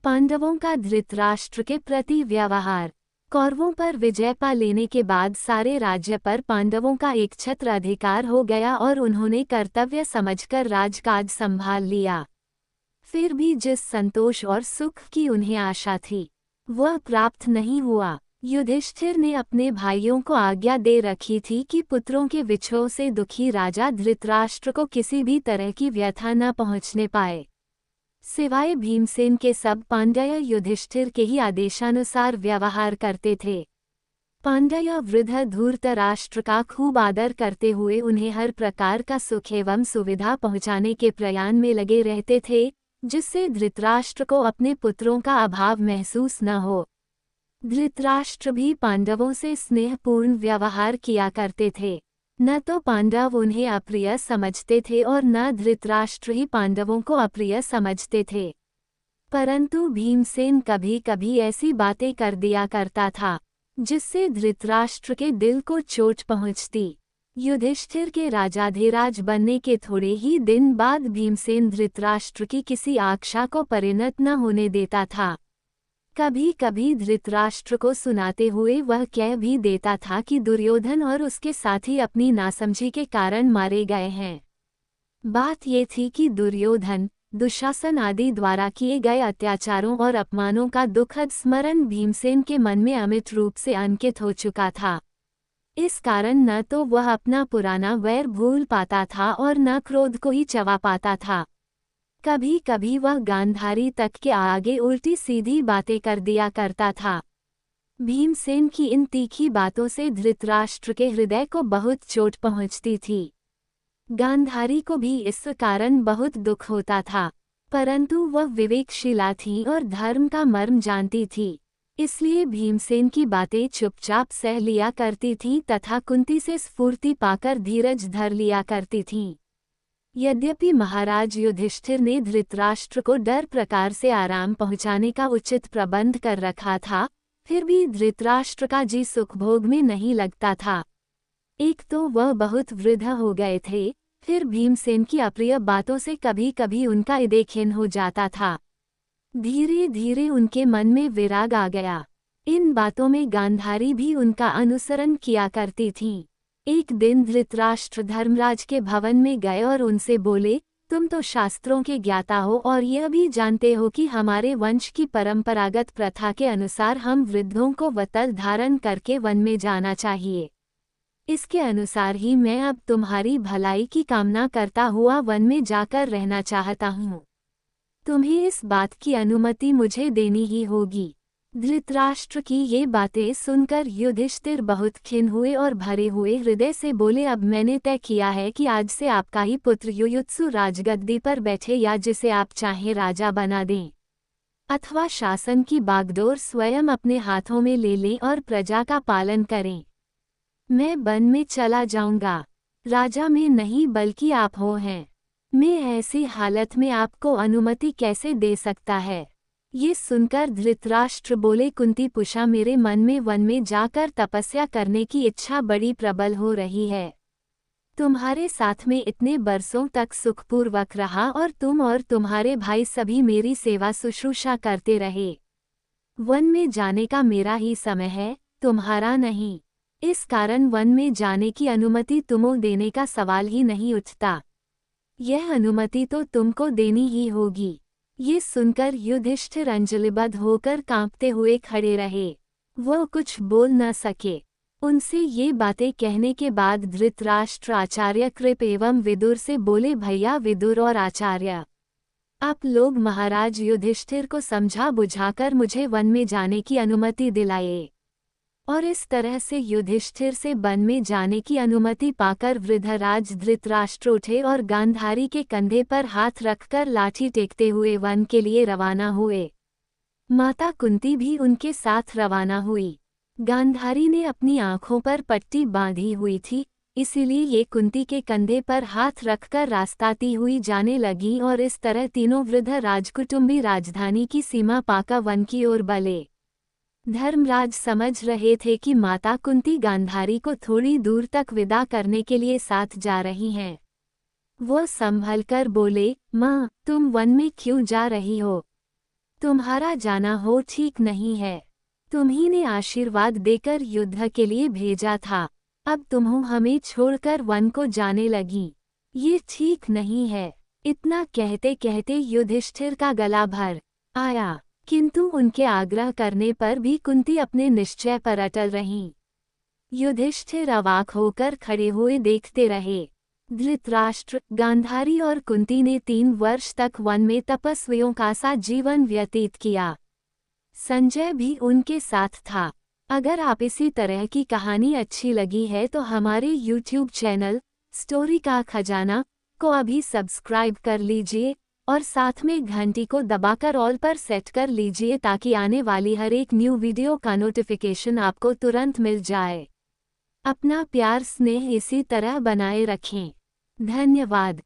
पांडवों का धृतराष्ट्र के प्रति व्यवहार। कौरवों पर विजय पा लेने के बाद सारे राज्य पर पांडवों का एक छत्र अधिकार हो गया और उन्होंने कर्तव्य समझकर राजकाज संभाल लिया। फिर भी जिस संतोष और सुख की उन्हें आशा थी, वह प्राप्त नहीं हुआ। युधिष्ठिर ने अपने भाइयों को आज्ञा दे रखी थी कि पुत्रों के विछोह से दुखी राजा धृतराष्ट्र को किसी भी तरह की व्यथा न पहुंचने पाए। सिवाय भीमसेन के सब पांड्य युधिष्ठिर के ही आदेशानुसार व्यवहार करते थे। पांड्य वृद्ध धूर्तराष्ट्र का खूब आदर करते हुए उन्हें हर प्रकार का सुख एवं सुविधा पहुंचाने के प्रयास में लगे रहते थे, जिससे धृतराष्ट्र को अपने पुत्रों का अभाव महसूस न हो। धृतराष्ट्र भी पांडवों से स्नेहपूर्ण व्यवहार किया करते थे। न तो पांडव उन्हें अप्रिय समझते थे और न धृतराष्ट्र ही पांडवों को अप्रिय समझते थे। परंतु भीमसेन कभी कभी ऐसी बातें कर दिया करता था जिससे धृतराष्ट्र के दिल को चोट पहुंचती। युधिष्ठिर के राजाधिराज बनने के थोड़े ही दिन बाद भीमसेन धृतराष्ट्र की किसी आशा को परिणत न होने देता था। कभी कभी धृतराष्ट्र को सुनाते हुए वह कह भी देता था कि दुर्योधन और उसके साथी अपनी नासमझी के कारण मारे गए हैं। बात ये थी कि दुर्योधन, दुशासन आदि द्वारा किए गए अत्याचारों और अपमानों का दुखद स्मरण भीमसेन के मन में अमिट रूप से अंकित हो चुका था। इस कारण न तो वह अपना पुराना वैर भूल पाता था और न क्रोध को ही चबा पाता था। कभी कभी वह गांधारी तक के आगे उल्टी सीधी बातें कर दिया करता था। भीमसेन की इन तीखी बातों से धृतराष्ट्र के हृदय को बहुत चोट पहुंचती थी। गांधारी को भी इस कारण बहुत दुख होता था, परंतु वह विवेकशीला थी और धर्म का मर्म जानती थी, इसलिए भीमसेन की बातें चुपचाप सह लिया करती थी तथा कुंती से स्फूर्ति पाकर धीरज धर लिया करती थीं। यद्यपि महाराज युधिष्ठिर ने धृतराष्ट्र को डर प्रकार से आराम पहुंचाने का उचित प्रबंध कर रखा था, फिर भी धृतराष्ट्र का जी सुखभोग में नहीं लगता था। एक तो वह बहुत वृद्ध हो गए थे, फिर भीमसेन की अप्रिय बातों से कभी कभी उनका हृदय खिन्न हो जाता था। धीरे धीरे उनके मन में विराग आ गया। इन बातों में गांधारी भी उनका अनुसरण किया करती थीं। एक दिन धृतराष्ट्र धर्मराज के भवन में गए और उनसे बोले, तुम तो शास्त्रों के ज्ञाता हो और यह भी जानते हो कि हमारे वंश की परंपरागत प्रथा के अनुसार हम वृद्धों को वतल धारण करके वन में जाना चाहिए। इसके अनुसार ही मैं अब तुम्हारी भलाई की कामना करता हुआ वन में जाकर रहना चाहता हूँ। तुम्हें इस बात की अनुमति मुझे देनी ही होगी। धृतराष्ट्र की ये बातें सुनकर युधिष्ठिर बहुत खिन्न हुए और भरे हुए हृदय से बोले, अब मैंने तय किया है कि आज से आपका ही पुत्र युयुत्सु राजगद्दी पर बैठे या जिसे आप चाहें राजा बना दें, अथवा शासन की बागडोर स्वयं अपने हाथों में ले लें और प्रजा का पालन करें। मैं वन में चला जाऊंगा। राजा में नहीं बल्कि आप हो हैं। मैं ऐसी हालत में आपको अनुमति कैसे दे सकता है। ये सुनकर धृतराष्ट्र बोले, कुंती पुषा, मेरे मन में वन में जाकर तपस्या करने की इच्छा बड़ी प्रबल हो रही है। तुम्हारे साथ में इतने बरसों तक सुखपूर्वक रहा और तुम और तुम्हारे भाई सभी मेरी सेवा शुश्रूषा करते रहे। वन में जाने का मेरा ही समय है, तुम्हारा नहीं। इस कारण वन में जाने की अनुमति तुमको देने का सवाल ही नहीं उठता। यह अनुमति तो तुमको देनी ही होगी। ये सुनकर युधिष्ठिर अंजलिबद्ध होकर कांपते हुए खड़े रहे। वो कुछ बोल न सके। उनसे ये बातें कहने के बाद धृतराष्ट्र आचार्य कृप एवं विदुर से बोले, भैया विदुर और आचार्य, आप लोग महाराज युधिष्ठिर को समझा बुझाकर मुझे वन में जाने की अनुमति दिलाए। और इस तरह से युधिष्ठिर से वन में जाने की अनुमति पाकर वृद्धराज धृतराष्ट्र उठे और गांधारी के कंधे पर हाथ रखकर लाठी टेकते हुए वन के लिए रवाना हुए। माता कुंती भी उनके साथ रवाना हुई। गांधारी ने अपनी आंखों पर पट्टी बांधी हुई थी, इसीलिए ये कुंती के कंधे पर हाथ रखकर रास्ताती हुई जाने लगी और इस तरह तीनों वृद्ध राजकुटुंबी राजधानी की सीमा पाकर वन की ओर बले। धर्मराज समझ रहे थे कि माता कुंती गांधारी को थोड़ी दूर तक विदा करने के लिए साथ जा रही हैं। वो संभलकर बोले, माँ, तुम वन में क्यों जा रही हो? तुम्हारा जाना हो ठीक नहीं है। तुम्ही ने आशीर्वाद देकर युद्ध के लिए भेजा था, अब तुम हमें छोड़कर वन को जाने लगी। ये ठीक नहीं है। इतना कहते कहते युधिष्ठिर का गला भर आया, किंतु उनके आग्रह करने पर भी कुंती अपने निश्चय पर अटल रहीं। युधिष्ठिर अवाक होकर खड़े हुए देखते रहे। धृतराष्ट्र, गांधारी और कुंती ने 3 वर्ष तक वन में तपस्वियों का सा जीवन व्यतीत किया। संजय भी उनके साथ था। अगर आप इसी तरह की कहानी अच्छी लगी है तो हमारे YouTube चैनल स्टोरी का खजाना को अभी सब्सक्राइब कर लीजिए और साथ में घंटी को दबाकर ऑल पर सेट कर लीजिए ताकि आने वाली हर एक न्यू वीडियो का नोटिफिकेशन आपको तुरंत मिल जाए। अपना प्यार स्नेह इसी तरह बनाए रखें। धन्यवाद।